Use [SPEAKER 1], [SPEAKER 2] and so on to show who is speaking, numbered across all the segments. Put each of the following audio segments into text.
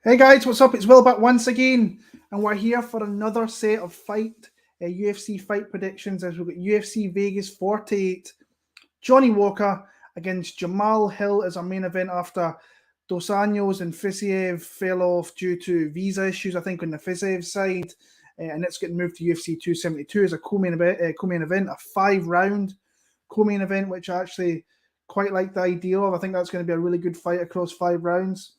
[SPEAKER 1] Hey guys, what's up? It's Will back once again, and we're here for another set of UFC fight predictions as we've got UFC Vegas 48. Johnny Walker against Jamahal Hill as our main event after Dos Anjos and Fiziev fell off due to visa issues, I think, on the Fiziev side, and it's getting moved to UFC 272 as a co-main event, a 5-round co-main event, which I actually quite like the idea of. I think that's going to be a really good fight across 5 rounds.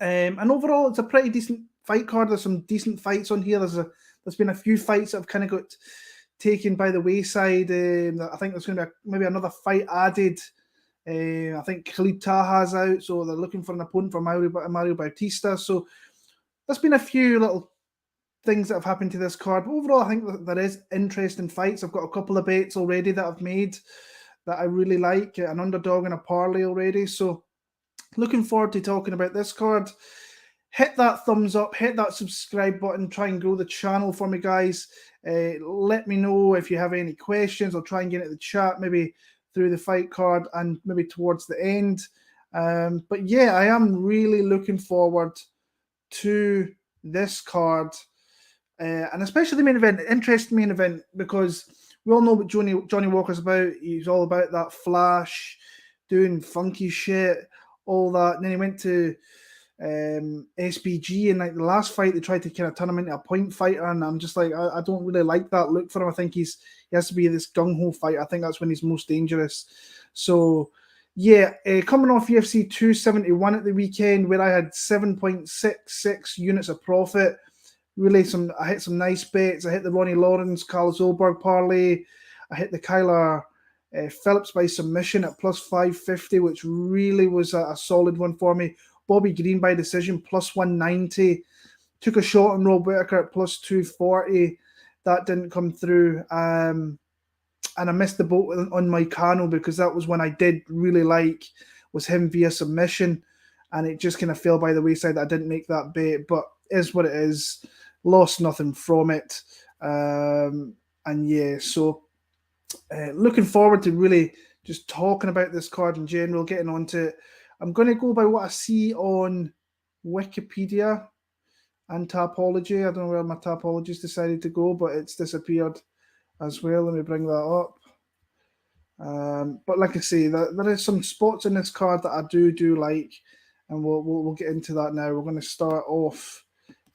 [SPEAKER 1] And overall, it's a pretty decent fight card. There's some decent fights on here. There's been a few fights that have kind of got taken by the wayside. I think there's going to be maybe another fight added. I think Khalid Taha's out, so they're looking for an opponent for Mario Bautista. So there's been a few little things that have happened to this card. But overall, I think that there is interesting fights. I've got a couple of bets already that I've made that I really like, an underdog and a parlay already. So looking forward to talking about this card. Hit that thumbs up, hit that subscribe button, try and grow the channel for me, guys. Let me know if you have any questions. I'll try and get it in the chat, maybe through the fight card and maybe towards the end. But yeah, I am really looking forward to this card. And especially the main event, interesting main event, because we all know what Johnny Walker's about. He's all about that flash, doing funky shit, all that. And then he went to SBG, and like the last fight, they tried to kind of turn him into a point fighter, and I'm just like, I don't really like that look for him. I think he has to be this gung-ho fighter. I think that's when he's most dangerous. So yeah, coming off UFC 271 at the weekend, where I had 7.66 units of profit. Really, I hit some nice bets. I hit the Ronnie Lawrence, Carl Zolberg parlay. I hit the Kyler Phillips by submission at plus 550, which really was a solid one for me. Bobby Green by decision, plus 190. Took a shot on Rob Whittaker at plus 240. That didn't come through. And I missed the boat on Moicano because that was one I did really like, was him via submission. And it just kind of fell by the wayside that I didn't make that bet. But is what it is. Lost nothing from it. And yeah, so looking forward to really just talking about this card in general, getting onto it. I'm going to go by what I see on Wikipedia and Tapology. I don't know where my Tapology's decided to go, but it's disappeared as well. Let me bring that up. But like I say, there is some spots in this card that I do like, and we'll get into that now. We're going to start off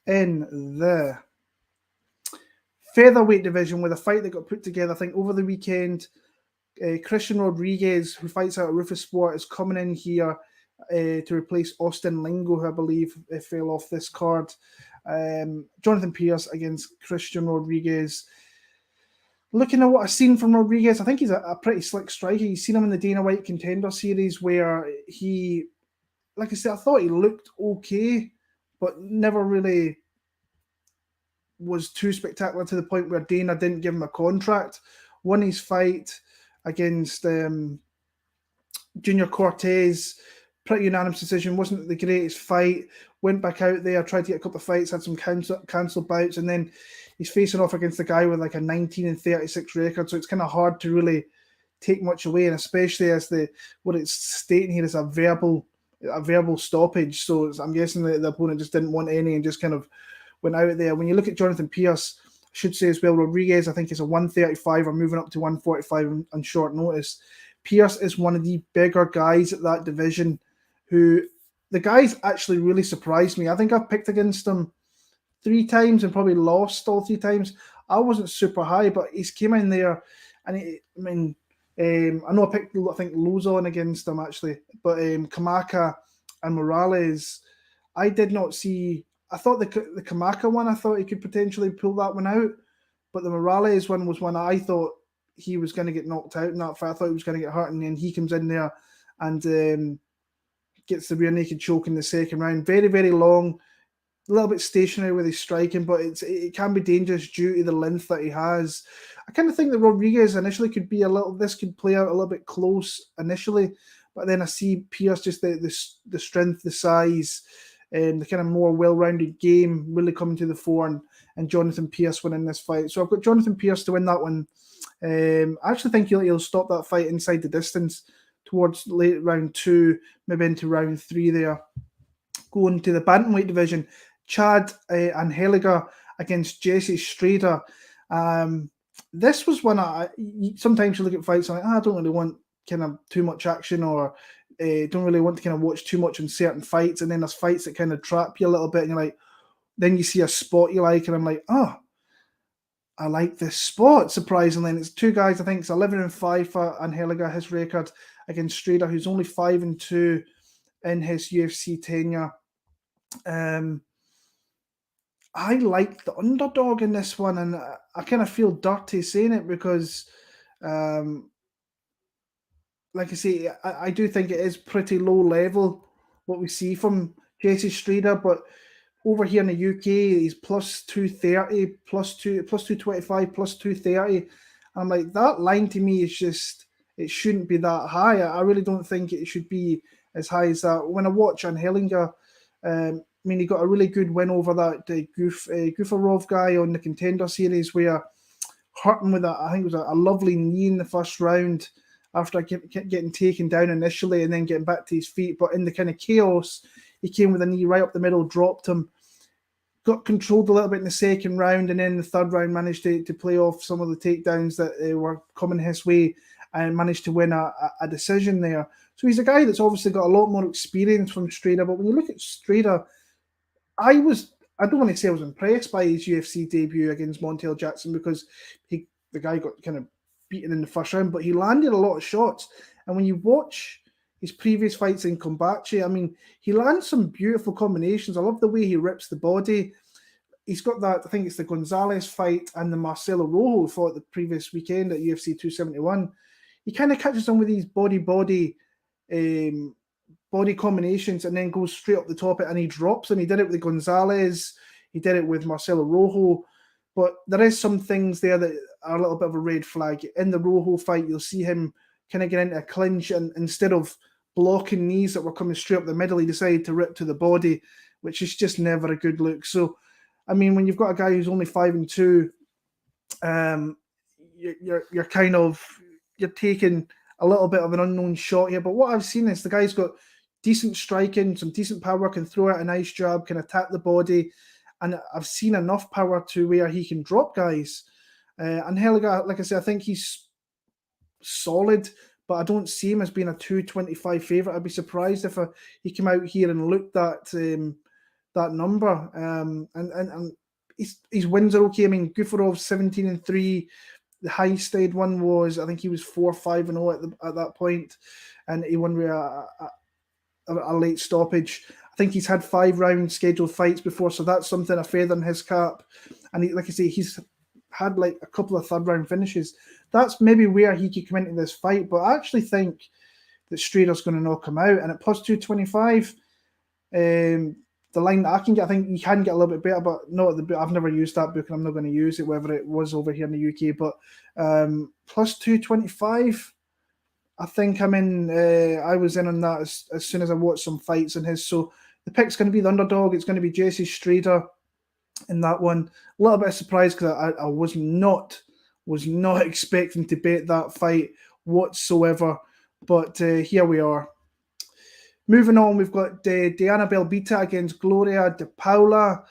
[SPEAKER 1] in the featherweight division with a fight that got put together, I think, over the weekend. Christian Rodriguez, who fights out of Rufus Sport, is coming in here to replace Austin Lingo, who I believe fell off this card. Jonathan Pearce against Christian Rodriguez. Looking at what I've seen from Rodriguez, I think he's a pretty slick striker. You've seen him in the Dana White Contender Series where he, like I said, I thought he looked okay, but never really was too spectacular to the point where Dana didn't give him a contract. Won his fight against Junior Cortez, pretty unanimous decision. Wasn't the greatest fight. Went back out there, tried to get a couple of fights, had some cancelled bouts, and then he's facing off against a guy with like a 19-36 record. So it's kind of hard to really take much away, and especially as what it's stating here is a verbal stoppage. So I'm guessing that the opponent just didn't want any and just kind of went out there. When you look at Jonathan Pearce, I should say as well, Rodriguez, I think, is a 135 or moving up to 145 on short notice. Pearce is one of the bigger guys at that division who the guy's actually really surprised me. I think I've picked against him 3 times and probably lost all 3 times. I wasn't super high, but he's came in there and I know I picked, I think, Lozon against him actually, but Kamaka and Morales, I did not see. I thought the Kamaka one, I thought he could potentially pull that one out, but the Morales one was one I thought he was going to get knocked out in that fight. I thought he was going to get hurt, and then he comes in there and gets the rear naked choke in the second round. Very, very long, a little bit stationary with his striking, but it can be dangerous due to the length that he has. I kind of think that Rodriguez initially could be this could play out a little bit close initially, but then I see Pearce, just the strength, the size, the kind of more well-rounded game really coming to the fore, and Jonathan Pearce winning this fight. So I've got Jonathan Pearce to win that one. I actually think he'll stop that fight inside the distance towards late round 2, maybe into round 3 there. Going to the bantamweight division, Chad Anheliger against Jesse Strader. This was one sometimes you look at fights and like, I don't really want kind of too much action, or don't really want to kind of watch too much in certain fights. And then there's fights that kind of trap you a little bit, and you're like, then you see a spot you like, and I'm like, oh, I like this spot, surprisingly. And it's two guys, I think it's 11-5 for Anheliger, his record, against Strader, who's only 5-2 in his UFC tenure. I like the underdog in this one, and I kind of feel dirty saying it because, like I say, I do think it is pretty low level what we see from Jesse Strader, but over here in the UK, he's plus 230, plus 225, plus 230. I'm like, that line to me is just, it shouldn't be that high. I really don't think it should be as high as that. When I watch Anheliger, I mean, he got a really good win over that Gufarov guy on the Contender Series, where hurt him with I think it was a lovely knee in the first round after getting taken down initially and then getting back to his feet. But in the kind of chaos, he came with a knee right up the middle, dropped him, got controlled a little bit in the second round, and then the third round managed to play off some of the takedowns that were coming his way and managed to win a decision there. So he's a guy that's obviously got a lot more experience from Strader. But when you look at Strader, I don't want to say I was impressed by his UFC debut against Montel Jackson, because the guy got kind of beaten in the first round, but he landed a lot of shots. And when you watch his previous fights in Combachi, I mean, he lands some beautiful combinations. I love the way he rips the body. He's got that, I think it's the Gonzalez fight and the Marcelo Rojo fought the previous weekend at UFC 271. He kind of catches him with these body combinations and then goes straight up the top and he drops him. He did it with Gonzalez. He did it with Marcelo Rojo. But there is some things there that are a little bit of a red flag. In the Rojo fight, you'll see him kind of get into a clinch, and instead of blocking knees that were coming straight up the middle, he decided to rip to the body, which is just never a good look. So, I mean, when you've got a guy who's only 5-2, you're taking a little bit of an unknown shot here. But what I've seen is the guy's got decent striking, some decent power, can throw out a nice jab, can attack the body, and I've seen enough power to where he can drop guys. Anheliger, like I said, I think he's solid, but I don't see him as being a 225 favourite. I'd be surprised if he came out here and looked that number. And his wins are okay. I mean, Gufarov 17-3. The highest stayed one was, I think he was 4-5-0 at that point, and he won with a late stoppage. I think he's had 5-round scheduled fights before, so that's something, a feather in his cap. And like I say, he's had like a couple of third-round finishes. That's maybe where he could come into this fight, but I actually think that Strader's going to knock him out. And at plus 225, the line that I can get, I think you can get a little bit better, but not at the book. I've never used that book, and I'm not going to use it, whether it was over here in the UK. But plus 225, I think I'm in. I was in on that as soon as I watched some fights in his. So the pick's going to be the underdog. It's going to be Jesse Strader in that one. A little bit of surprise because I was not expecting to bet that fight whatsoever. But here we are. Moving on, we've got Diana Belbita against Gloria de Paula.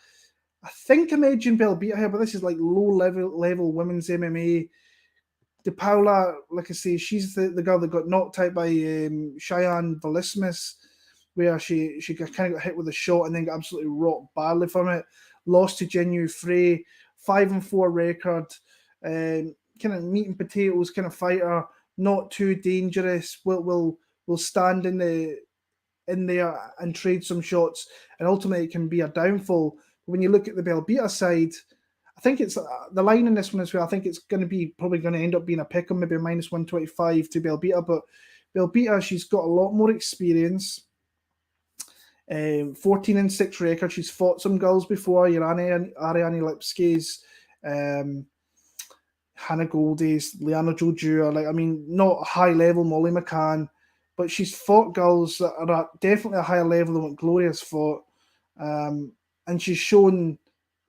[SPEAKER 1] I think I'm edging Belbita here, but this is like low-level women's MMA. De Paula, like I say, she's the girl that got knocked out by Cheyenne Velismus, where she kind of got hit with a shot and then got absolutely rocked badly from it. Lost to Jinyu Frey, 5-4 record, kind of meat and potatoes kind of fighter, not too dangerous. Will stand in there and trade some shots, and ultimately it can be a downfall. But when you look at the Belbita side, I think it's the line in this one as well. I think it's probably going to end up being a pick 'em, maybe a minus 125 to Belbita. But Belbita, she's got a lot more experience. 14-6 record. She's fought some girls before. Ariane Lipski's, Hannah Goldie's, Liana Jojua. Not high level Molly McCann, but she's fought girls that are at definitely a higher level than what Gloria's fought, and she's shown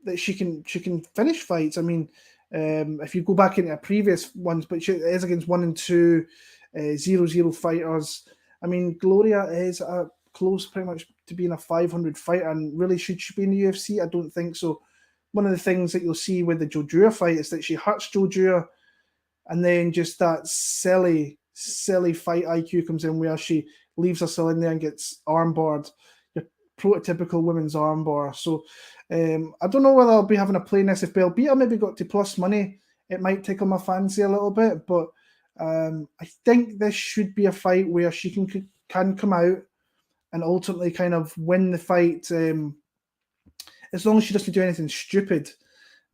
[SPEAKER 1] that she can finish fights. If you go back into her previous ones, but she is against 1 and 2, 0-0 fighters. Gloria is a close pretty much to being a 500 fighter, and really should she be in the UFC? I don't think so. One of the things that you'll see with the Joshua fight is that she hurts Joshua, and then just that silly fight IQ comes in where she leaves herself in there and gets armbarred. Your prototypical women's armbar. So I don't know whether I'll be having a play in this. If Belbita maybe got to plus money, it might tickle my fancy a little bit, but I think this should be a fight where she can come out and ultimately kind of win the fight, as long as she doesn't do anything stupid. I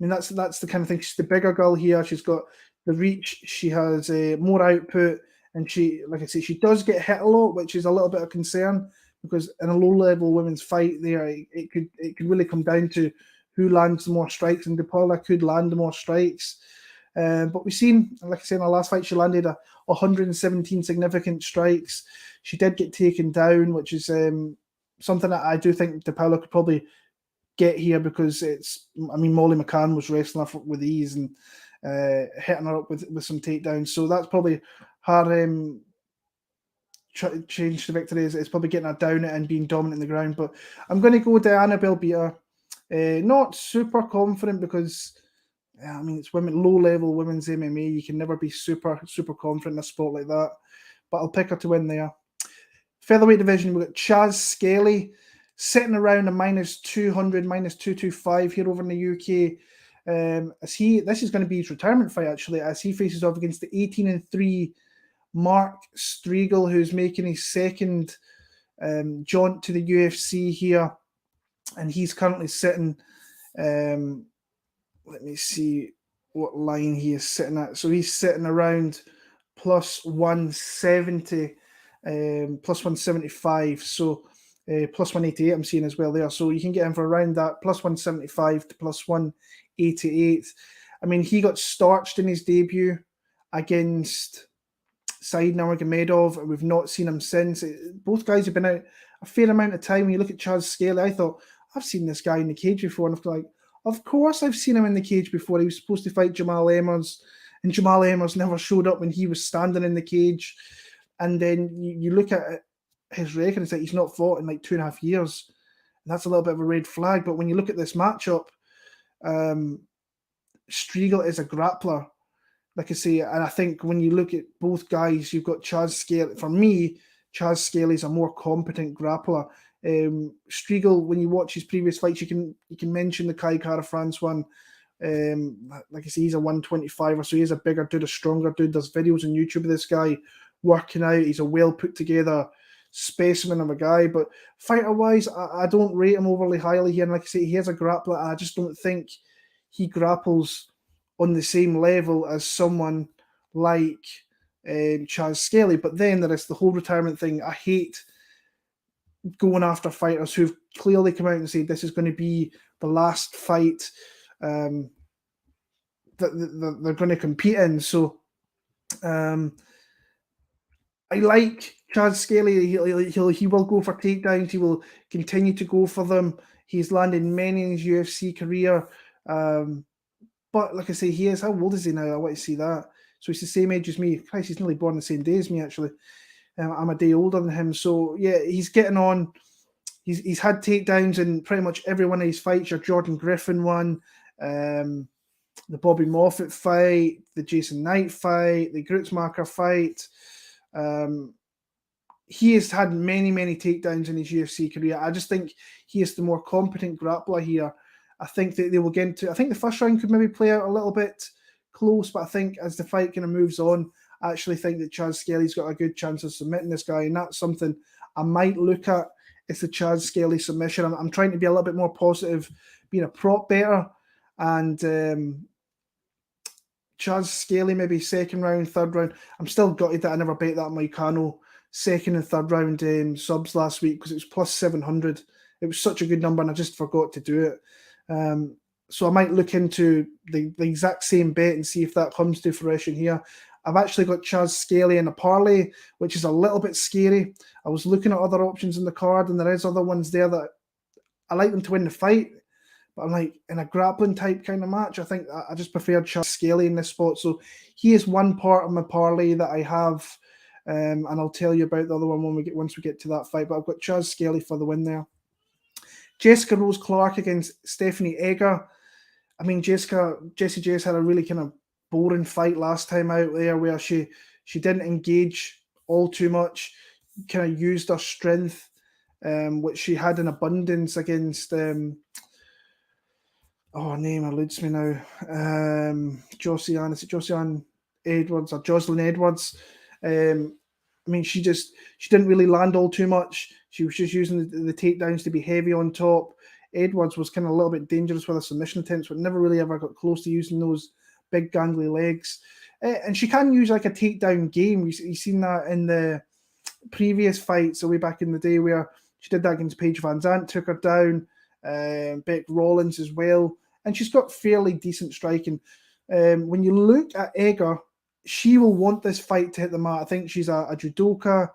[SPEAKER 1] mean, that's the kind of thing. She's the bigger girl here. She's got the reach. She has more output, and she, like I say, she does get hit a lot, which is a little bit of concern, because in a low-level women's fight there, it could really come down to who lands the more strikes, and Paula could land the more strikes. But we've seen, like I said, in the last fight, she landed 117 significant strikes. She did get taken down, which is something that I do think Paula could probably get here, because Molly McCann was wrestling her with ease and hitting her up with some takedowns. So that's probably her change to victory. Is probably getting her down and being dominant in the ground. But I'm going to go Diana Belbita. Not super confident, because it's low-level women's MMA. You can never be super confident in a sport like that. But I'll pick her to win there. Featherweight division, we've got Chaz Skelly sitting around a -200, -225 here over in the UK. This is going to be his retirement fight, actually, as he faces off against the 18-3 Mark Strigel, who's making his second jaunt to the UFC here. And he's currently sitting, let me see what line he is sitting at. So he's sitting around plus 170, plus 175. So plus 188 I'm seeing as well there. So you can get him for around that, plus 175 to plus 188. I mean, he got starched in his debut against Said Nurmagomedov, and we've not seen him since. Both guys have been out a fair amount of time. When you look at Chaz Skelly, I thought, I've seen this guy in the cage before. And I'm like, of course I've seen him in the cage before. He was supposed to fight Jamahal Hill, and Jamahal Hill never showed up when he was standing in the cage. And then you look at his record, it's like he's not fought in like 2.5 years. And that's a little bit of a red flag. But when you look at this matchup, Strigel is a grappler, like I say. And I think when you look at both guys, you've got Chaz Skelly. For me, Chaz Skelly is a more competent grappler. Strigel, when you watch his previous fights, you can mention the Kai Kara France one. Like I say, he's a 125, so he's a bigger dude, a stronger dude. There's videos on YouTube of this guy working out. He's a well put together specimen of a guy. But fighter wise, I don't rate him overly highly here. And like I say, he has a grappler, and I just don't think he grapples on the same level as someone like Chaz Skelly. But then there is the whole retirement thing. I hate going after fighters who've clearly come out and said this is going to be the last fight that they're going to compete in. So I like Chaz Skelly. He will go for takedowns. He will continue to go for them. He's landed many in his UFC career. But like I say, he is, how old is he now? I want to see that. So he's the same age as me. Christ, he's nearly born the same day as me, actually. I'm a day older than him. So, yeah, he's getting on. He's had takedowns in pretty much every one of his fights. Your Jordan Griffin one, the Bobby Moffett fight, the Jason Knight fight, the Grutzmacher fight. He has had many, many takedowns in his UFC career. I just think he is the more competent grappler here. I think that they will get into, I think the first round could maybe play out a little bit close, but I think as the fight kind of moves on, I actually think that Chaz Skelly's got a good chance of submitting this guy, and that's something I might look at. It's the Chaz Skelly submission. I'm trying to be a little bit more positive, being a prop better, and Chaz Skelly maybe second round, third round. I'm still gutted that I never bet that Moicano second and third round subs last week, because it was plus 700. It was such a good number, and I just forgot to do it. So I might look into the exact same bet and see if that comes to fruition here. I've actually got Chaz Skelly in a parlay, which is a little bit scary. I was looking at other options in the card, and there is other ones there that I like them to win the fight. But I'm like, in a grappling type kind of match, I think I just prefer Chaz Skelly in this spot. So he is one part of my parlay that I have and I'll tell you about the other one once we get to that fight. But I've got Chaz Skelly for the win there. Jessica Rose Clark against Stephanie Egger. I mean, Jessie Jess had a really kind of boring fight last time out there where she didn't engage all too much, kind of used her strength, which she had in abundance against, name eludes me now, Jocelyn Edwards or Jocelyn Edwards. I mean, she didn't really land all too much. She was just using the takedowns to be heavy on top. Edwards was kind of a little bit dangerous with her submission attempts, but never really ever got close to using those big gangly legs. And she can use like a takedown game. You've seen that in the previous fights way back in the day where she did that against Paige Van Zandt, took her down, Beck Rollins as well. And she's got fairly decent striking. When you look at Egger, she will want this fight to hit the mat. I think she's a judoka.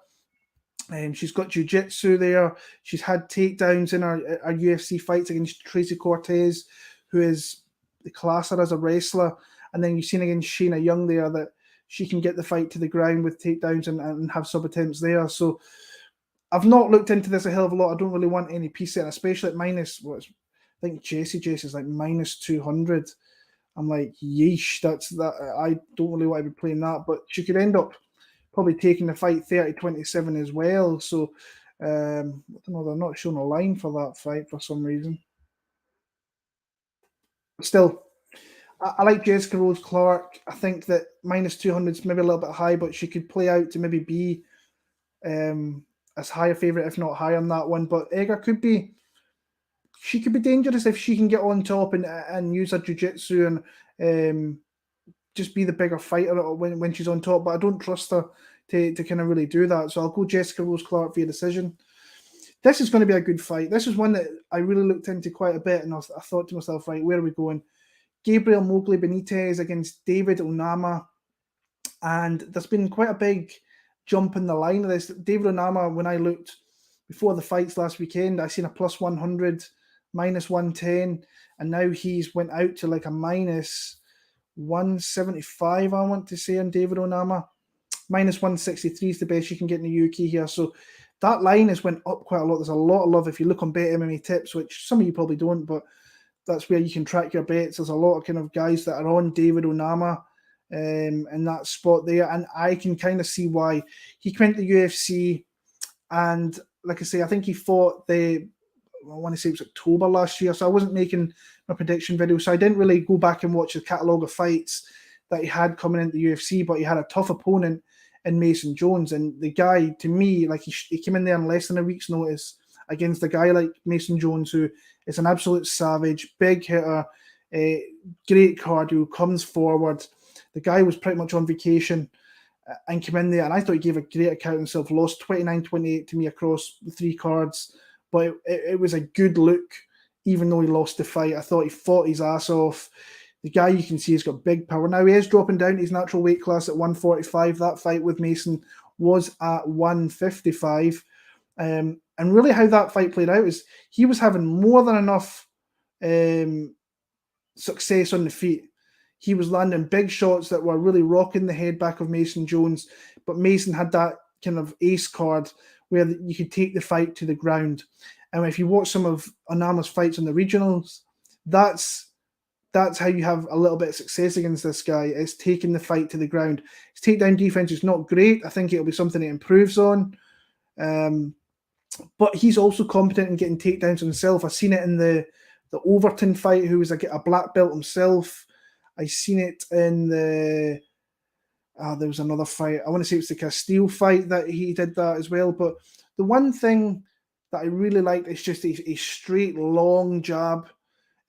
[SPEAKER 1] She's got jiu-jitsu there. She's had takedowns in her UFC fights against Tracy Cortez, who is the classer as a wrestler. And then you've seen against Shayna Young there that she can get the fight to the ground with takedowns and have sub-attempts there. So I've not looked into this a hell of a lot. I don't really want any piece in, especially at minus, I think Jessie Jess is like minus 200. I'm like, yeesh, I don't really want to be playing that. But she could end up probably taking the fight 30-27 as well. So, I don't know, they're not showing a line for that fight for some reason. Still, I like Jessica Rose Clark. I think that minus 200 is maybe a little bit high, but she could play out to maybe be as high a favourite, if not higher on that one. But Egger could be dangerous if she can get on top and use her jiu-jitsu and just be the bigger fighter when she's on top. But I don't trust her to kind of really do that. So I'll go Jessica Rose Clark via decision. This is going to be a good fight. This is one that I really looked into quite a bit, and I thought to myself, right, where are we going? Gabriel Mowgli Benitez against David Onama. And there's been quite a big jump in the line of this. David Onama, when I looked before the fights last weekend, I seen a plus 100, minus 110, and now he's went out to like a minus 175, I want to say, on David Onama. Minus 163 is the best you can get in the UK here. So that line has went up quite a lot. There's a lot of love if you look on Bet MMA Tips, which some of you probably don't, but that's where you can track your bets. There's a lot of kind of guys that are on David Onama in that spot there, and I can kind of see why. He went to the UFC, and like I say, I think he fought I want to say it was October last year, so I wasn't making a prediction video, so I didn't really go back and watch the catalogue of fights that he had coming into the UFC, but he had a tough opponent in Mason Jones, and the guy, to me, like he came in there in less than a week's notice against a guy like Mason Jones, who is an absolute savage, big hitter, great cardio, comes forward. The guy was pretty much on vacation and came in there, and I thought he gave a great account of himself, lost 29-28 to me across the 3 cards, but it was a good look, even though he lost the fight. I thought he fought his ass off. The guy, you can see, has got big power. Now, he is dropping down to his natural weight class at 145. That fight with Mason was at 155. And really how that fight played out is he was having more than enough success on the feet. He was landing big shots that were really rocking the head back of Mason Jones, but Mason had that kind of ace card where you could take the fight to the ground. And if you watch some of Onama's fights in the regionals, that's how you have a little bit of success against this guy, is taking the fight to the ground. His takedown defense is not great. I think it'll be something he improves on. But he's also competent in getting takedowns himself. I've seen it in the Overton fight, who was a black belt himself. I seen it in there was another fight. I want to say it was the Castile fight that he did that as well. But the one thing that I really liked is just a straight, long jab.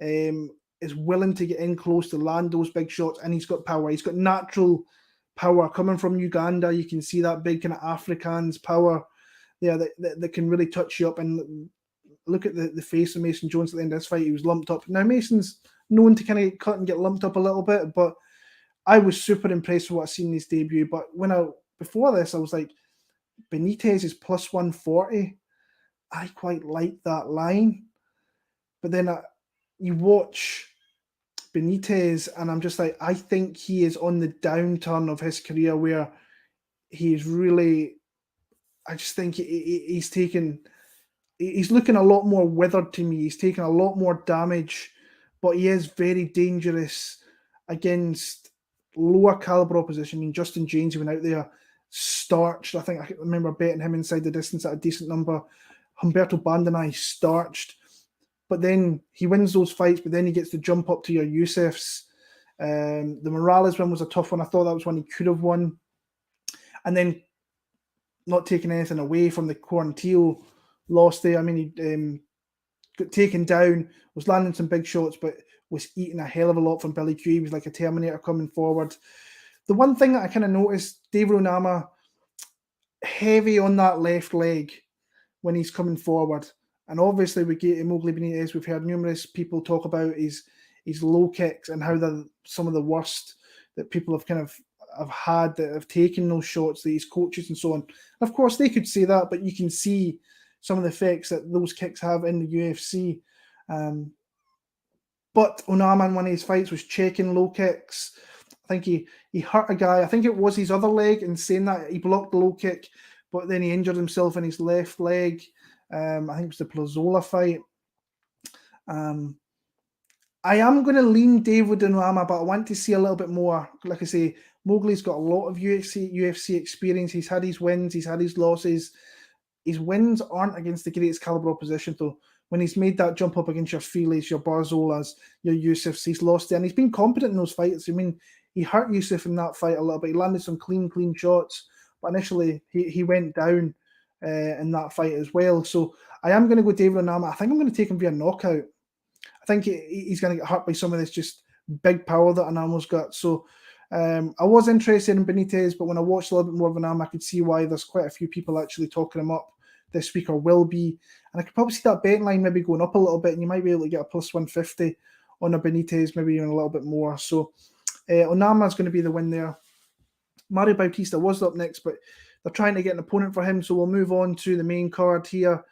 [SPEAKER 1] Is willing to get in close to land those big shots, and he's got power. He's got natural power coming from Uganda. You can see that big kind of Afrikaans power there that can really touch you up. And look at the face of Mason Jones at the end of this fight. He was lumped up. Now, Mason's known to kind of get cut and get lumped up a little bit, but I was super impressed with what I seen in his debut. But before this, I was like, Benitez is plus 140. I quite like that line. But then you watch Benitez, and I'm just like, I think he is on the downturn of his career where he's really, I just think he's looking a lot more withered to me. He's taken a lot more damage, but he is very dangerous against lower caliber opposition. I mean, Justin James went out there starched. I remember betting him inside the distance at a decent number. Humberto Bandenay starched, but then he wins those fights, but then he gets to jump up to your Yusufs. The Morales one was a tough one. I thought that was one he could have won. And then not taking anything away from the Quarantillo loss there. I mean, he got taken down, was landing some big shots, but was eating a hell of a lot from Billy Q. He was like a Terminator coming forward. The one thing that I kind of noticed, David Onama, heavy on that left leg when he's coming forward. And obviously we get Mowgli Benitez. We've heard numerous people talk about his low kicks and how they're some of the worst that people have had that have taken those shots, these coaches and so on. And of course, they could say that, but you can see some of the effects that those kicks have in the UFC. But Onama in one of his fights was checking low kicks. I think he hurt a guy. I think it was his other leg, and saying that he blocked the low kick, but then he injured himself in his left leg. I think it was the Plazola fight. I am going to lean David Onama, but I want to see a little bit more. Like I say, Mowgli's got a lot of UFC experience. He's had his wins, he's had his losses. His wins aren't against the greatest caliber opposition, though. When he's made that jump up against your Files, your Barzolas, your Yusufs, he's lost there. And he's been competent in those fights. I mean, he hurt Yusuf in that fight a little bit. He landed some clean shots. But initially, he went down in that fight as well. So I am going to go David Onama. I think I'm going to take him via knockout. I think he's going to get hurt by some of this just big power that Onama's got. So I was interested in Benitez, but when I watched a little bit more of Onama, I could see why there's quite a few people actually talking him up this week, or will be. And I could probably see that betting line maybe going up a little bit, and you might be able to get a plus 150 on a Benitez, maybe even a little bit more. So Onama is going to be the win there. Mario Bautista was up next, but they're trying to get an opponent for him, so we'll move on to the main card here.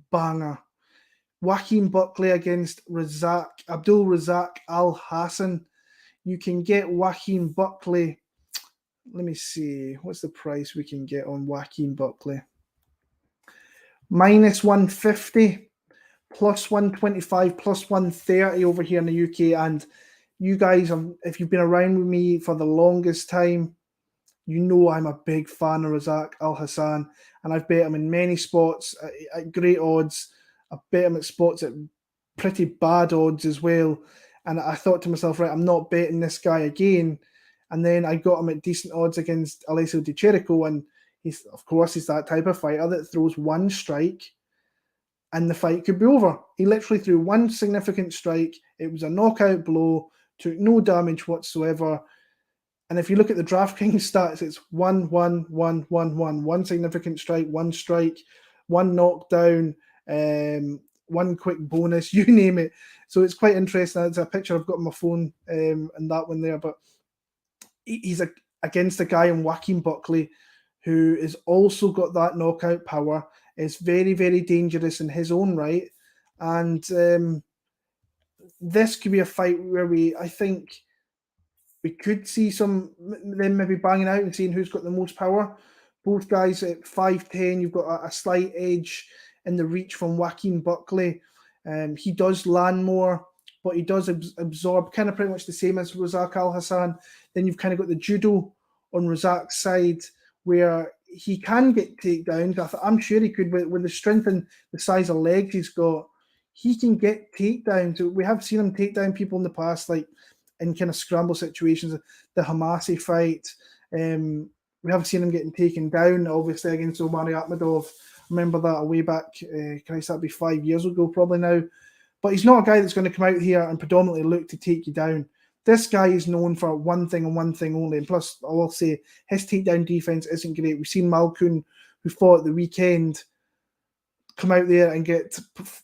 [SPEAKER 1] Banger. Joaquin Buckley against Razak, Abdul Razak Alhassan. You can get Joaquin Buckley. Let me see. What's the price we can get on Joaquin Buckley? Minus 150, plus 125, plus 130 over here in the UK. And you guys, if you've been around with me for the longest time, you know I'm a big fan of Razak Alhassan. And I've bet him in many spots at great odds. I bet him at spots at pretty bad odds as well. And I thought to myself, right, I'm not betting this guy again. And then I got him at decent odds against Alessio Di Chirico. And he's that type of fighter that throws one strike and the fight could be over. He literally threw one significant strike. It was a knockout blow, took no damage whatsoever. And if you look at the DraftKings stats, it's 1, 1, 1, 1, 1. One significant strike, one knockdown, one quick bonus, you name it. So it's quite interesting. It's a picture I've got on my phone and that one there. But he's against a guy in Joaquin Buckley who has also got that knockout power. Is very, very dangerous in his own right. And this could be a fight where I think we could see them maybe banging out and seeing who's got the most power. Both guys at 5'10", you've got a slight edge in the reach from Joaquin Buckley. He does land more, but he does absorb kind of pretty much the same as Razak Alhassan. Then you've kind of got the judo on Razak's side where he can get takedowns. I'm sure he could with the strength and the size of legs he's got. He can get takedowns. We have seen him take down people in the past, like in kind of scramble situations. The Hamasi fight. We have seen him getting taken down, obviously, against Omar Akhmedov. Remember that way back, that'd be 5 years ago probably now. But he's not a guy that's going to come out here and predominantly look to take you down. This guy is known for one thing and one thing only. And plus, I will say, his takedown defense isn't great. We've seen Malkoun, who fought the weekend, come out there and get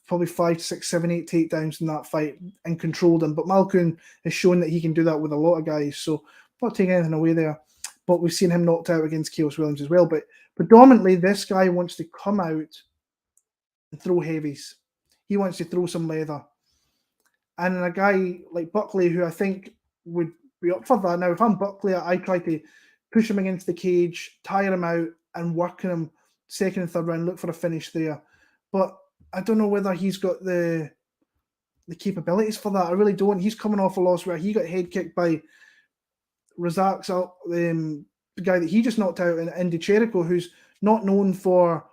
[SPEAKER 1] probably 5, 6, 7, 8 takedowns in that fight and control them. But Malkoun has shown that he can do that with a lot of guys. So not taking anything away there. But we've seen him knocked out against Chaos Williams as well. But predominantly, this guy wants to come out and throw heavies. He wants to throw some leather. And a guy like Buckley, who I think would be up for that. Now, if I'm Buckley, I try to push him against the cage, tire him out, and working him second and third round, look for a finish there. But I don't know whether he's got the capabilities for that. I really don't. He's coming off a loss where he got head kicked by Razak's the guy that he just knocked out in Jericho, who's not known for,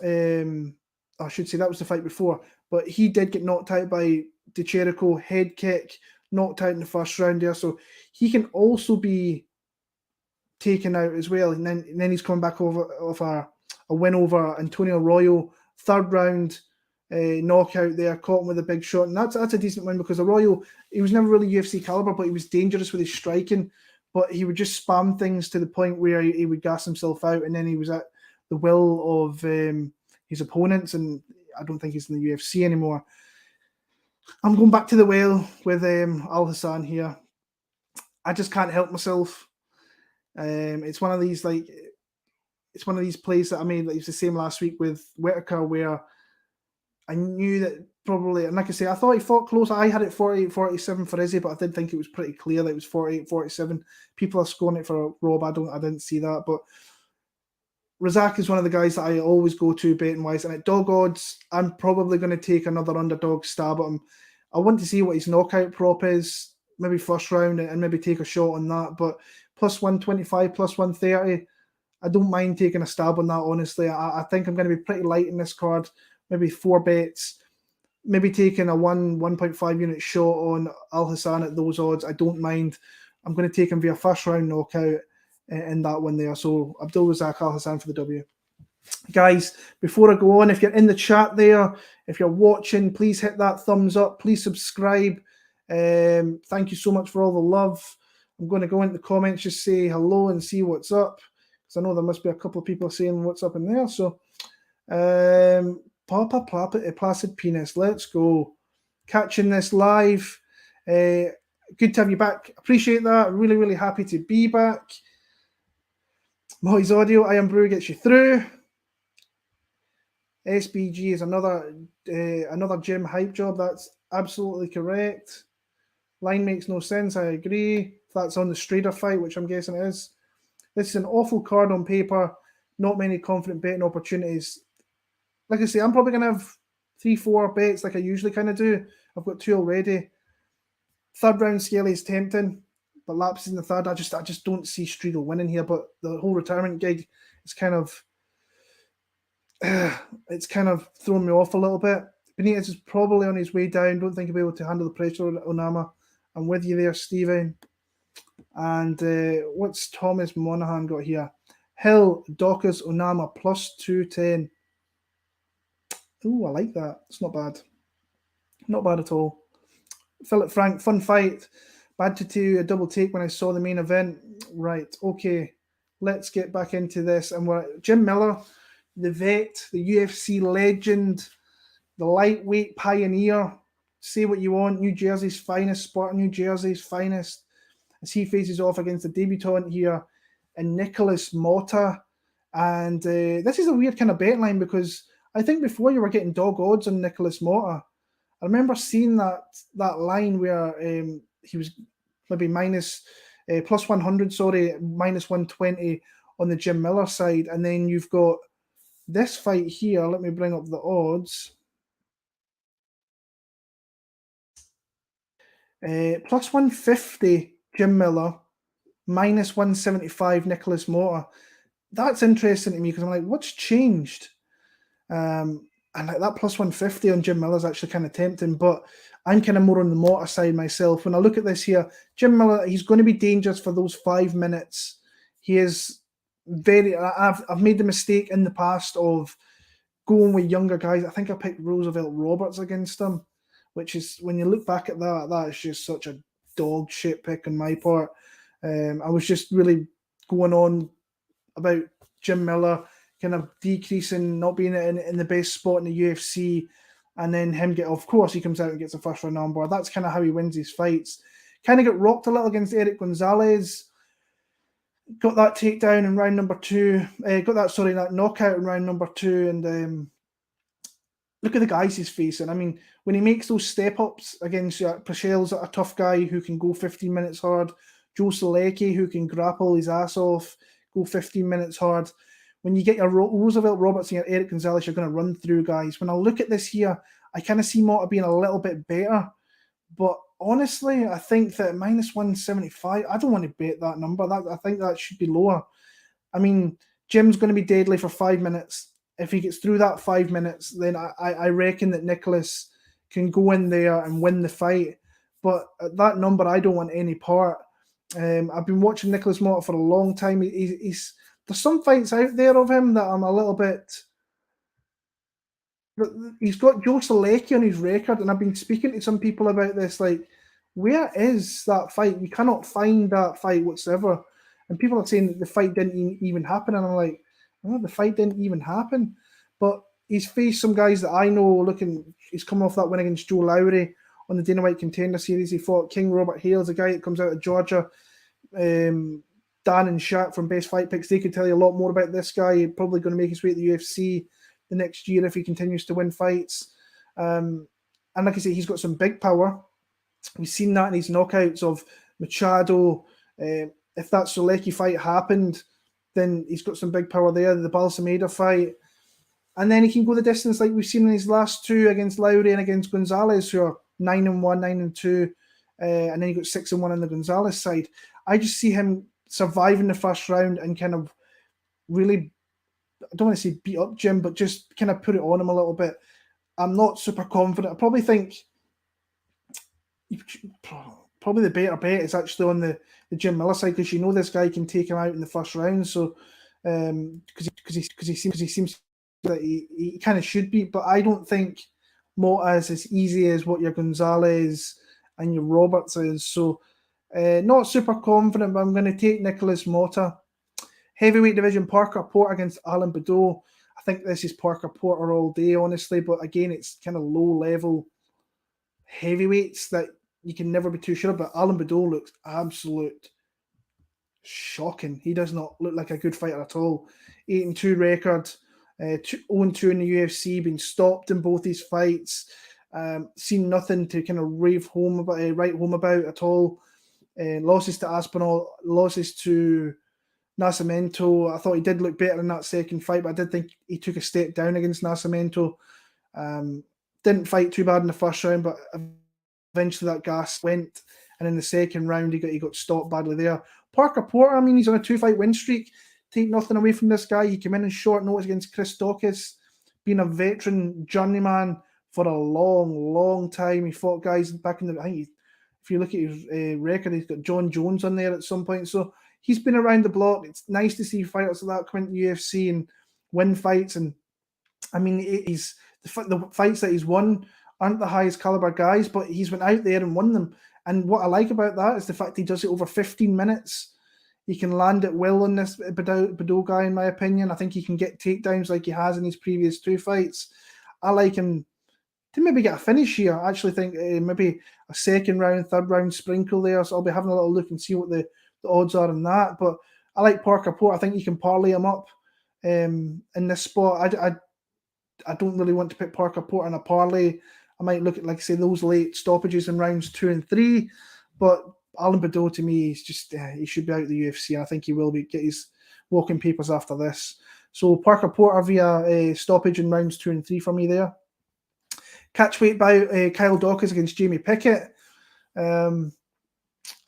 [SPEAKER 1] I should say that was the fight before, but he did get knocked out by Jericho, head kick, knocked out in the first round there. So he can also be taken out as well. And then he's coming back off a win over Antonio Arroyo, third round knockout there, caught him with a big shot. And that's a decent win because Arroyo, he was never really UFC caliber, but he was dangerous with his striking. But he would just spam things to the point where he would gas himself out, and then he was at the will of his opponents, and I don't think he's in the UFC anymore. I'm going back to the well with Alhassan here. I just can't help myself. It's one of these plays that I made. It was the same last week with Whitaker, where I knew that probably, and like I say, I thought he fought close. I had it 48-47 for Izzy, but I did think it was pretty clear that it was 48-47. People are scoring it for Rob. I didn't see that, but Razak is one of the guys that I always go to betting wise, and at dog odds, I'm probably going to take another underdog stab at him. I want to see what his knockout prop is, maybe first round, and maybe take a shot on that. But plus 125, plus 130, I don't mind taking a stab on that. Honestly, I think I'm going to be pretty light in this card. Maybe 4 bets, maybe taking a 1.5 unit shot on Alhassan at those odds. I don't mind. I'm going to take him via first round knockout in that one there. So Abdul, Razak, Alhassan for the W. Guys, before I go on, if you're in the chat there, if you're watching, please hit that thumbs up. Please subscribe. Thank you so much for all the love. I'm going to go into the comments, just say hello and see what's up, because I know there must be a couple of people saying what's up in there. So Papa Placid Penis, let's go. Catching this live. Good to have you back. Appreciate that. Really, really happy to be back. Mott's audio, I Am Brew gets you through. SBG is another gym hype job. That's absolutely correct. Line makes no sense. I agree. If that's on the Strader fight, which I'm guessing it is. This is an awful card on paper. Not many confident betting opportunities. Like I say, I'm probably going to have 3-4 bets like I usually kind of do. I've got 2 already. Third round Skelly is tempting, but lapses in the third. I just don't see Strigel winning here. But the whole retirement gig is kind of thrown me off a little bit. Benitez is probably on his way down. Don't think he'll be able to handle the pressure on Onama. I'm with you there, Stevie. And what's Thomas Monahan got here? Hill, Daukaus, Onama plus 210. Ooh, I like that. It's not bad. Not bad at all. Philip Frank, fun fight. Bad to do a double take when I saw the main event. Right, okay. Let's get back into this. And we're Jim Miller, the vet, the UFC legend, the lightweight pioneer. Say what you want. New Jersey's finest, Spartan New Jersey's finest. As he faces off against the debutant here in Nikolas Motta. And this is a weird kind of bet line because I think before you were getting dog odds on Nikolas Motta. I remember seeing that line where he was maybe plus 100, minus 120 on the Jim Miller side. And then you've got this fight here. Let me bring up the odds. Plus 150 Jim Miller, minus 175 Nikolas Motta. That's interesting to me because I'm like, what's changed? And like that plus 150 on Jim Miller is actually kind of tempting, but I'm kind of more on the Motta side myself. When I look at this here, Jim Miller, he's going to be dangerous for those 5 minutes. He is I've made the mistake in the past of going with younger guys. I think I picked Roosevelt Roberts against him, which is, when you look back at that is just such a dog shit pick on my part. I was just really going on about Jim Miller kind of decreasing, not being in the best spot in the UFC, and then him of course, he comes out and gets a first round on board. That's kind of how he wins his fights. Kind of got rocked a little against Eric Gonzalez. Got that takedown in round number 2. That knockout in round number 2. And look at the guys he's facing. I mean, when he makes those step ups against Pachel's a tough guy who can go 15 minutes hard. Joe Solecki, who can grapple his ass off, go 15 minutes hard. When you get your Roosevelt Roberts and your Eric Gonzalez, you're going to run through guys. When I look at this here, I kind of see Motta being a little bit better. But honestly, I think that minus 175, I don't want to bet that number. I think that should be lower. I mean, Jim's going to be deadly for 5 minutes. If he gets through that 5 minutes, then I reckon that Nikolas can go in there and win the fight. But at that number, I don't want any part. I've been watching Nikolas Motta for a long time. There's some fights out there of him that I'm a little bit... He's got Joe Solecki on his record, and I've been speaking to some people about this, like, where is that fight? You cannot find that fight whatsoever. And people are saying that the fight didn't even happen, and I'm like, oh, the fight didn't even happen. But he's faced some guys that I know. He's come off that win against Joe Lowry on the Dana White Contender Series. He fought King Robert Hales, a guy that comes out of Georgia. Dan and Shaq from Best Fight Picks, they could tell you a lot more about this guy. He's probably going to make his way to the UFC the next year if he continues to win fights. And like I say, he's got some big power. We've seen that in his knockouts of Machado. If that Solecki fight happened, then he's got some big power there. The Balsameda fight. And then he can go the distance like we've seen in his last two against Lowry and against Gonzalez, who are 9-1, 9-2. And then he got 6-1 on the Gonzalez side. I just see him surviving the first round and kind of really, I don't want to say beat up Jim, but just kind of put it on him a little bit. I'm not super confident. I probably think probably the better bet is actually on the Jim Miller side, because you know this guy can take him out in the first round. So because he seems that he kind of should be, but I don't think Motta is as easy as what your Gonzalez and your Roberts is. So not super confident, but I'm going to take Nikolas Motta. Heavyweight division, Parker Porter against Alan Baudot. I think this is Parker Porter all day, honestly, but again, it's kind of low-level heavyweights that you can never be too sure about. Alan Baudot looks absolute shocking. He does not look like a good fighter at all. 8-2 record, 0-2 in the UFC, been stopped in both these fights. Seen nothing to kind of write home about at all. Losses to Aspinall, losses to Nascimento. I thought he did look better in that second fight, but I did think he took a step down against Nascimento. Didn't fight too bad in the first round, but eventually that gas went, and in the second round he got stopped badly there. Parker Porter, I mean, he's on a 2-fight win streak. Take nothing away from this guy. He came in short notice against Chris Daukaus, being a veteran journeyman for a long, long time. He fought guys back in the... I think if you look at his record, he's got John Jones on there at some point. So he's been around the block. It's nice to see fighters like that come into the UFC and win fights. And I mean, the fights that he's won aren't the highest caliber guys, but he's went out there and won them. And what I like about that is the fact he does it over 15 minutes. He can land it well on this Baudot guy, in my opinion. I think he can get takedowns like he has in his previous two fights. I like him to maybe get a finish here. I actually think maybe a second round, third round sprinkle there. So I'll be having a little look and see what the odds are in that. But I like Parker Porter. I think you can parlay him up in this spot. I don't really want to put Parker Porter in a parlay. I might look at, like I say, those late stoppages in rounds 2 and 3. But Alan Baudot, to me, is just he should be out of the UFC. And I think he will get his walking papers after this. So Parker Porter via stoppage in rounds 2 and 3 for me there. Catchweight by Kyle Daukaus against Jamie Pickett. I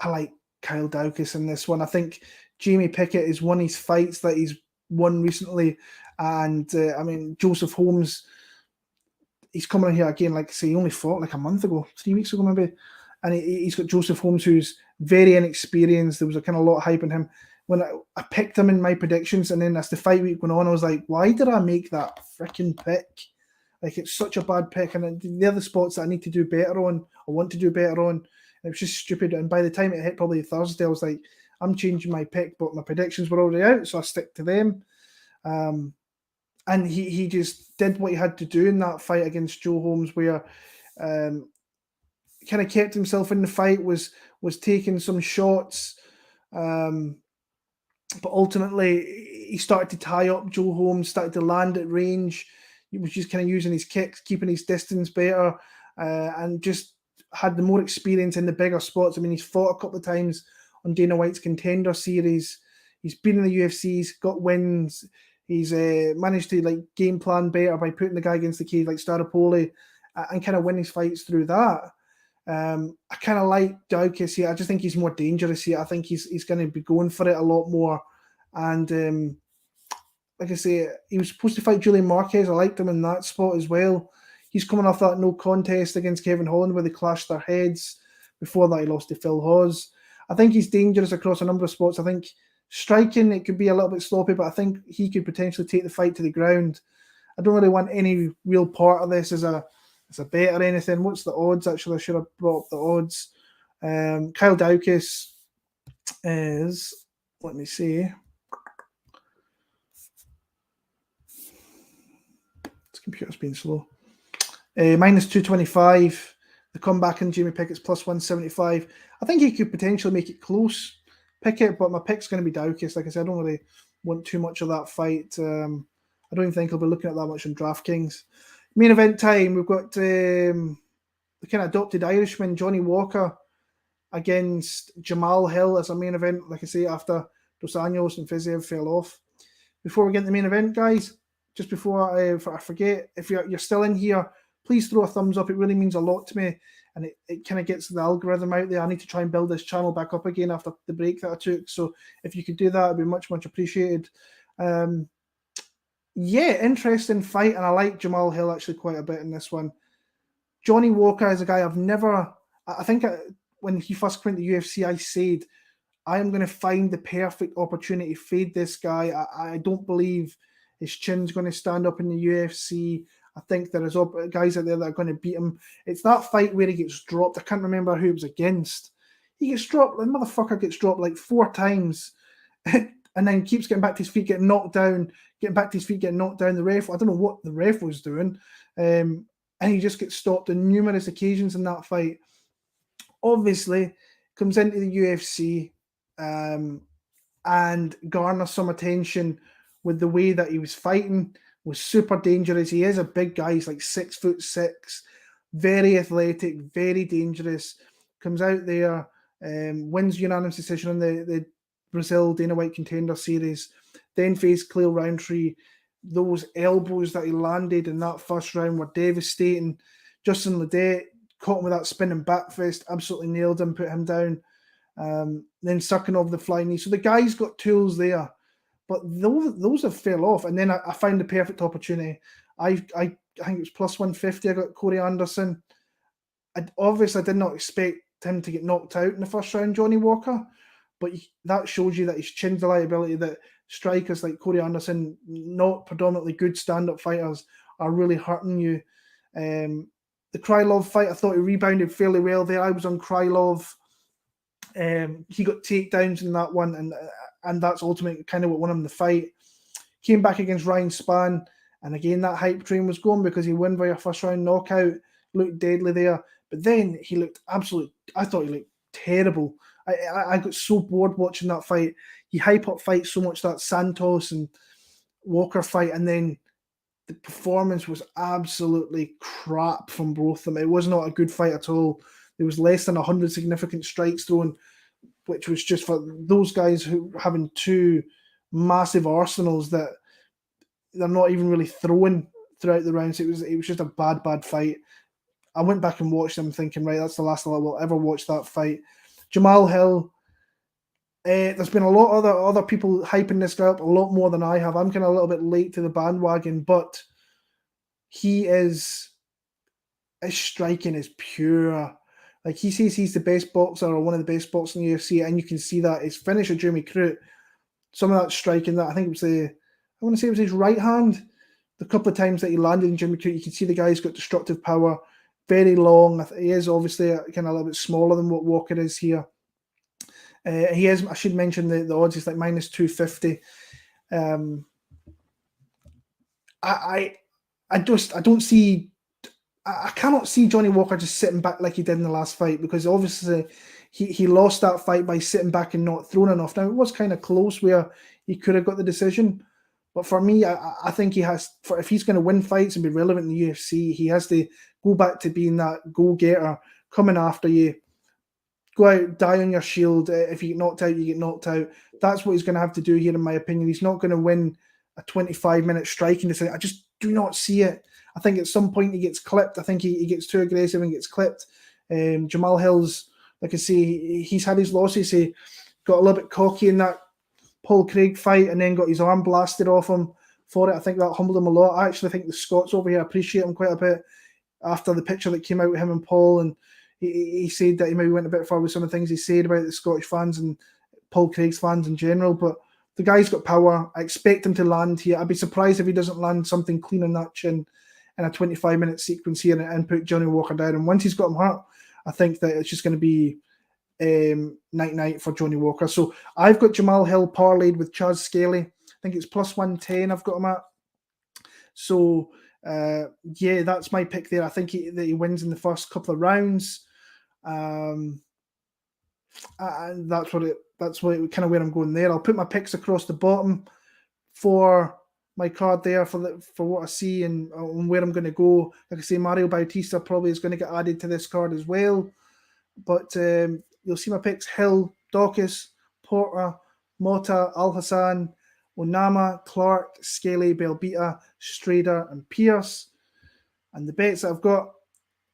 [SPEAKER 1] like Kyle Daukaus in this one. I think Jamie Pickett is won his fights that he's won recently. And, I mean, Joseph Holmes, he's coming in here again, like I say, he only fought like a month ago, 3 weeks ago maybe. And he's got Joseph Holmes, who's very inexperienced. There was a kind of lot of hype on him. When I picked him in my predictions, and then as the fight week went on, I was like, why did I make that freaking pick? Like, it's such a bad pick. And the other spots that I need to do better on, I want to do better on. It was just stupid. And by the time it hit probably Thursday, I was like, I'm changing my pick, but my predictions were already out, so I stick to them. And he just did what he had to do in that fight against Joe Holmes, where kind of kept himself in the fight, was taking some shots, but ultimately he started to tie up Joe Holmes, started to land at range. He was just kind of using his kicks, keeping his distance better, and just had the more experience in the bigger spots. I mean, he's fought a couple of times on Dana White's Contender Series. He's been in the UFC, he's got wins. He's managed to game plan better by putting the guy against the cage like Strader and kind of win his fights through that. I kind of like Daukaus here. I just think he's more dangerous here. I think he's going to be going for it a lot more. And like I say, he was supposed to fight Julian Marquez. I liked him in that spot as well. He's coming off that no contest against Kevin Holland where they clashed their heads. Before that, he lost to Phil Hawes. I think he's dangerous across a number of spots. I think striking, it could be a little bit sloppy, but I think he could potentially take the fight to the ground. I don't really want any real part of this as a bet or anything. What's the odds? Actually, I should have brought up the odds. Kyle Daukaus is, let me see. This computer's been slow. Minus 225. The comeback in Jamie Pickett's plus 175. I think he could potentially make it close, Pickett, but my pick's going to be Daukaus. Like I said, I don't really want too much of that fight. I don't even think I'll be looking at that much on DraftKings. Main event time, we've got the kind of adopted Irishman, Johnny Walker, against Jamahal Hill as a main event, like I say, after Dos Anjos and Fiziev fell off. Before we get to the main event, guys, just before I forget, if you're still in here, please throw a thumbs up. It really means a lot to me, and it kind of gets the algorithm out there. I need to try and build this channel back up again after the break that I took. So if you could do that, it'd be much, much appreciated. Interesting fight, and I like Jamahal Hill actually quite a bit in this one. Johnny Walker is a guy when he first came into the UFC, I said, I am going to find the perfect opportunity to fade this guy. I don't believe his chin's going to stand up in the UFC. I think there is guys out there that are going to beat him. It's that fight where he gets dropped. I can't remember who it was against. He gets dropped. The motherfucker gets dropped like 4 times and then keeps getting back to his feet, getting knocked down, getting back to his feet, getting knocked down. The ref, I don't know what the ref was doing. And he just gets stopped on numerous occasions in that fight. Obviously, comes into the UFC and garners some attention with the way that he was fighting. Was super dangerous. He is a big guy. He's like 6'6", very athletic, very dangerous. Comes out there, wins unanimous decision on the Brazil Dana White Contender Series. Then faced Cleo Roundtree. Those elbows that he landed in that first round were devastating. Justin Ledet caught him with that spinning back fist, absolutely nailed him, put him down. Then sucking off the flying knee. So the guy's got tools there. But those have fell off. And then I found the perfect opportunity. I think it was plus 150. I got Corey Anderson. I did not expect him to get knocked out in the first round, Johnny Walker. But that shows you that his chin's a liability, that strikers like Corey Anderson, not predominantly good stand-up fighters, are really hurting you. The Krylov fight, I thought he rebounded fairly well there. I was on Krylov. He got takedowns in that one, and that's ultimately kind of what won him the fight. Came back against Ryan Spann, and again, that hype train was going because he won by a first-round knockout, looked deadly there. But then he looked I thought he looked terrible. I got so bored watching that fight. He hype up fights so much, that Santos and Walker fight, and then the performance was absolutely crap from both of them. It was not a good fight at all. There was less than 100 significant strikes thrown, which was just for those guys who having 2 massive arsenals that they're not even really throwing throughout the rounds. It was just a bad fight. I went back and watched them thinking, right, that's the last time I will ever watch that fight. Jamahal Hill, there's been a lot of other people hyping this guy up a lot more than I have. I'm kind of a little bit late to the bandwagon, but his striking is pure. Like, he says he's the best boxer or one of the best boxers in the UFC, and you can see that. His finisher, Jeremy Crute, some of that striking, that I think it was his right hand. The couple of times that he landed in Jeremy Crute, you can see the guy's got destructive power, very long. He is obviously kind of a little bit smaller than what Walker is here. He is, I should mention the odds is like minus 250. I cannot see Johnny Walker just sitting back like he did in the last fight, because obviously he lost that fight by sitting back and not throwing enough. Now, it was kind of close where he could have got the decision, but for me, I think he has, if he's going to win fights and be relevant in the UFC, he has to go back to being that go-getter, coming after you, go out, die on your shield. If you get knocked out, you get knocked out. That's what he's going to have to do here, in my opinion. He's not going to win a 25-minute striking decision. I just do not see it. I think at some point he gets clipped. I think he gets too aggressive and gets clipped. Jamahal Hill's, like I say, he's had his losses. He got a little bit cocky in that Paul Craig fight and then got his arm blasted off him for it. I think that humbled him a lot. I actually think the Scots over here appreciate him quite a bit after the picture that came out with him and Paul, and he said that he maybe went a bit far with some of the things he said about the Scottish fans and Paul Craig's fans in general, but the guy's got power. I expect him to land here. I'd be surprised if he doesn't land something clean on that chin in a 25-minute sequence here and put Johnny Walker down. And once he's got him hurt, I think that it's just going to be night-night for Johnny Walker. So I've got Jamahal Hill parlayed with Chaz Skelly. I think it's plus 110 I've got him at. So, yeah, that's my pick there. I think that he wins in the first couple of rounds. And that's kind of where I'm going there. I'll put my picks across the bottom for my card there for what I see and where I'm going to go. Like I say, Mario Bautista probably is going to get added to this card as well. But you'll see my picks: Hill, Daukaus, Porter, Motta, Alhassan, Onama, Clark, Skelly, Belbita, Strader, and Pearce. And the bets that I've got: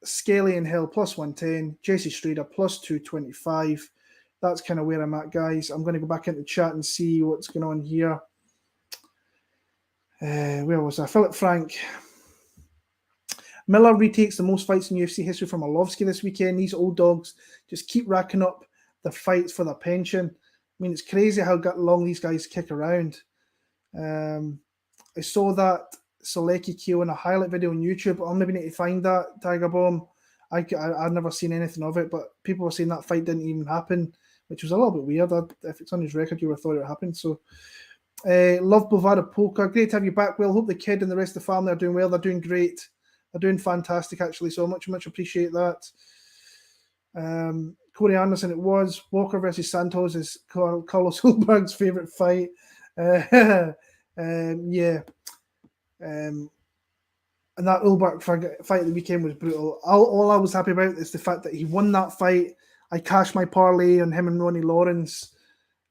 [SPEAKER 1] Skelly and Hill plus 110, Jesse Strader plus 225. That's kind of where I'm at, guys. I'm going to go back into the chat and see what's going on here. Where was I? Philip Frank. Miller retakes the most fights in UFC history from Arlovsky this weekend. These old dogs just keep racking up the fights for their pension. I mean, it's crazy how long these guys kick around. I saw that Solecki KO in a highlight video on YouTube. I'll maybe need to find that, Tiger Bomb. I've never seen anything of it, but people were saying that fight didn't even happen, which was a little bit weird. If it's on his record, you would have thought it happened. So, love Bovada Polka. Great to have you back, Will. Hope the kid and the rest of the family are doing well. They're doing great. They're doing fantastic, actually. So much appreciate that. Corey Anderson, it was. Walker versus Santos is Carlos Hulberg's favourite fight. Yeah. And that Ulberg fight of the weekend was brutal. All I was happy about is the fact that he won that fight. I cashed my parlay on him and Ronnie Lawrence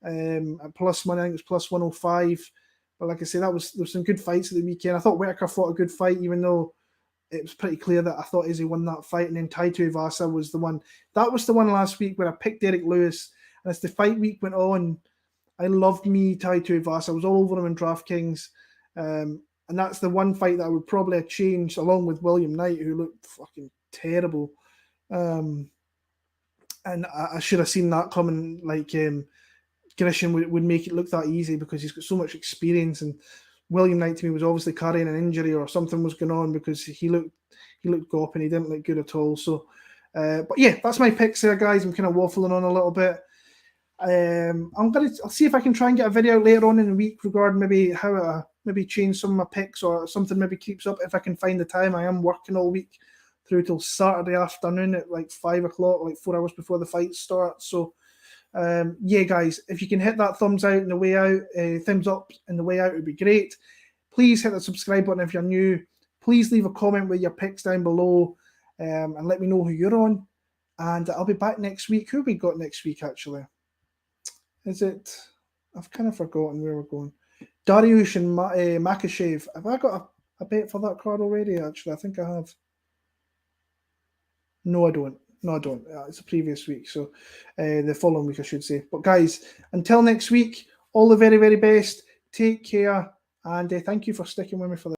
[SPEAKER 1] at plus money. I think it was plus 105. But like I say, there was some good fights at the weekend. I thought Whitaker fought a good fight, even though it was pretty clear that I thought Izzy won that fight. And then Taito Ivasa was the one. That was the one last week where I picked Derek Lewis. And as the fight week went on, I loved me Taito Ivasa. I was all over him in DraftKings. And that's the one fight that I would probably have changed along with William Knight, who looked fucking terrible. And I should have seen that coming. Like Grisham would make it look that easy because he's got so much experience. And William Knight to me was obviously carrying an injury or something was going on because he looked gop and he didn't look good at all. So, but yeah, that's my picks there, guys. I'm kind of waffling on a little bit. I'll see if I can try and get a video later on in the week regarding maybe how I maybe change some of my picks or something maybe keeps up if I can find the time. I am working all week through till Saturday afternoon at like 5 o'clock, like 4 hours before the fight starts. So yeah, guys, if you can hit that thumbs out on the way out, thumbs up on the way out, it would be great. Please hit the subscribe button if you're new. Please leave a comment with your picks down below and let me know who you're on. And I'll be back next week. Who have we got next week, actually? Is it? I've kind of forgotten where we're going. Dariush and Makhachev. Have I got a bet for that card already, actually? I think I have. No, I don't. It's a previous week, so the following week, I should say. But guys, until next week, all the very, very best. Take care, and thank you for sticking with me for this.